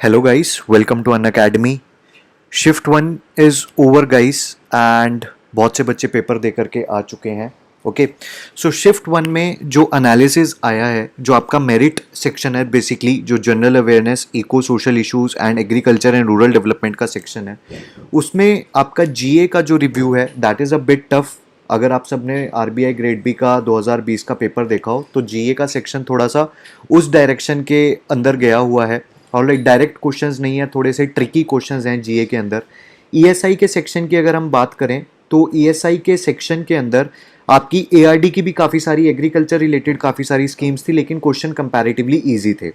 Hello guys, welcome to Unacademy. Shift one is over guys and बहुत से बच्चे paper दे करके आ चुके हैं. ओके, सो शिफ्ट वन में जो एनालिसिस आया है, जो आपका मेरिट सेक्शन है, बेसिकली जो general awareness, eco social issues and agriculture and rural development का सेक्शन है, उसमें आपका जीए का जो रिव्यू है that is a bit tough. अगर आप सबने आरबीआई ग्रेड बी का 2020 का पेपर देखा हो तो जीए का सेक्शन थोड़ा सा उस डायरेक्शन के अंदर गया हुआ है. और लाइक डायरेक्ट क्वेश्चंस नहीं है, थोड़े से ट्रिकी क्वेश्चंस हैं जीए के अंदर. ईएसआई के सेक्शन की अगर हम बात करें तो ईएसआई के सेक्शन के अंदर आपकी एआरडी की भी काफ़ी सारी एग्रीकल्चर रिलेटेड काफ़ी सारी स्कीम्स थी, लेकिन क्वेश्चन कंपैरेटिवली इजी थे.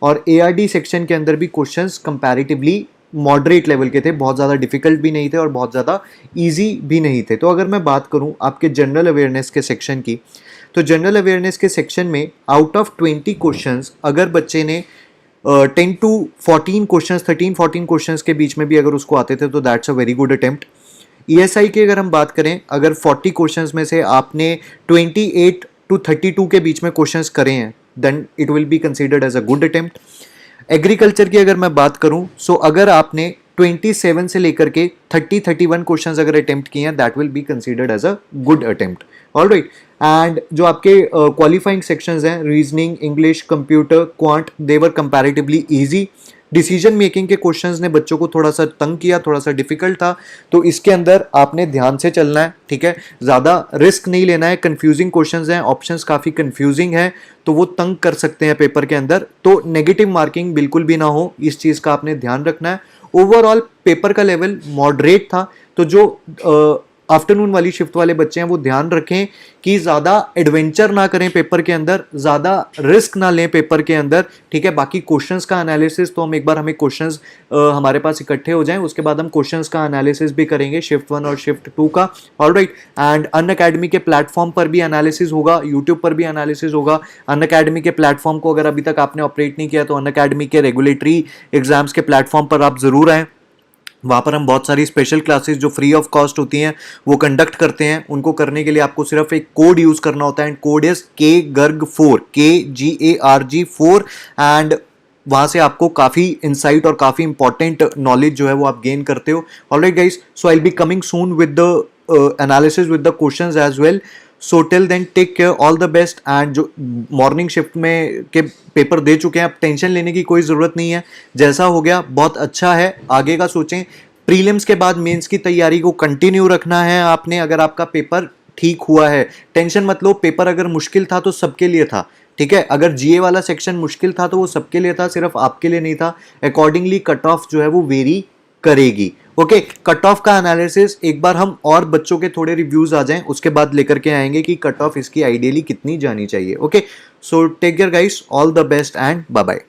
और एआरडी सेक्शन के अंदर भी क्वेश्चंस कंपैरेटिवली मॉडरेट लेवल के थे, बहुत ज़्यादा डिफिकल्ट भी नहीं थे और बहुत ज़्यादा ईजी भी नहीं थे. तो अगर मैं बात करूँ आपके जनरल अवेयरनेस के सेक्शन की, तो जनरल अवेयरनेस के सेक्शन में आउट ऑफ 20 क्वेश्चंस अगर बच्चे ने 10 टू 14 क्वेश्चंस, 13-14 क्वेश्चंस के बीच में भी अगर उसको आते थे तो that's a very good attempt. ESI की अगर हम बात करें, अगर 40 क्वेश्चंस में से आपने 28 टू 32 के बीच में क्वेश्चंस करे हैं then it will be considered as a good attempt. Agriculture की अगर मैं बात करूं, सो अगर आपने 27 से लेकर के 30-31 क्वेश्चंस अगर अटेम्प्ट किए हैं that will be considered as a good attempt. Alright, and जो आपके क्वालिफाइंग सेक्शंस हैं, reasoning, English, computer, quant, they were comparatively easy. Decision making के क्वेश्चंस ने बच्चों को थोड़ा सा तंग किया, थोड़ा सा डिफिकल्ट था, तो इसके अंदर आपने ध्यान से चलना है. ठीक है, ज़्यादा रिस्क नहीं लेना है. कंफ्यूजिंग क्वेश्चंस हैं, ऑप्शंस काफ़ी कंफ्यूजिंग है, तो वो तंग कर सकते हैं पेपर के अंदर. तो नेगेटिव मार्किंग बिल्कुल भी ना हो, इस चीज़ का आपने ध्यान रखना है. ओवरऑल पेपर का लेवल मॉडरेट था, तो जो आफ्टरनून वाली शिफ्ट वाले बच्चे हैं वो ध्यान रखें कि ज़्यादा एडवेंचर ना करें पेपर के अंदर, ज़्यादा रिस्क ना लें पेपर के अंदर. ठीक है, बाकी क्वेश्चंस का एनालिसिस तो हम एक बार हमें क्वेश्चंस हमारे पास इकट्ठे हो जाएं, उसके बाद हम क्वेश्चंस का एनालिसिस भी करेंगे शिफ्ट वन और शिफ्ट टू का. ऑलराइट, एंड अनअकैडमी के प्लेटफॉर्म पर भी एनालिसिस होगा, यूट्यूब पर भी एनालिसिस होगा. अनअकैडमी के प्लेटफॉर्म को अगर अभी तक आपने ऑपरेट नहीं किया तो अनअकैडमी के रेगुलेटरी एग्जाम्स के प्लेटफॉर्म पर आप ज़रूर आएँ. वहाँ पर हम बहुत सारी स्पेशल क्लासेस जो फ्री ऑफ कॉस्ट होती हैं वो कंडक्ट करते हैं. उनको करने के लिए आपको सिर्फ एक कोड यूज़ करना होता है, and code is KGARG4, KGARG4. And वहाँ से आपको काफ़ी इंसाइट और काफ़ी इंपॉर्टेंट नॉलेज जो है वो आप गेन करते हो. Alright guys, so I will be coming soon with the analysis with the questions as well. So till then take care, all the best. And जो मॉर्निंग शिफ्ट में के पेपर दे चुके हैं, अब टेंशन लेने की कोई ज़रूरत नहीं है. जैसा हो गया बहुत अच्छा है, आगे का सोचें. प्रीलिम्स के बाद मेंस की तैयारी को कंटिन्यू रखना है आपने. अगर आपका पेपर ठीक हुआ है, टेंशन मत लो. पेपर अगर मुश्किल था तो सबके लिए था. ठीक है, अगर जीए वाला सेक्शन मुश्किल था तो वो सबके लिए था, सिर्फ आपके लिए नहीं था. अकॉर्डिंगली कट ऑफ जो है वो वेरी करेगी. ओके, कट ऑफ का एनालिसिस एक बार हम और बच्चों के थोड़े रिव्यूज आ जाएं उसके बाद लेकर के आएंगे कि कट ऑफ इसकी आइडियली कितनी जानी चाहिए. Okay, so take care guys, all the best and bye bye.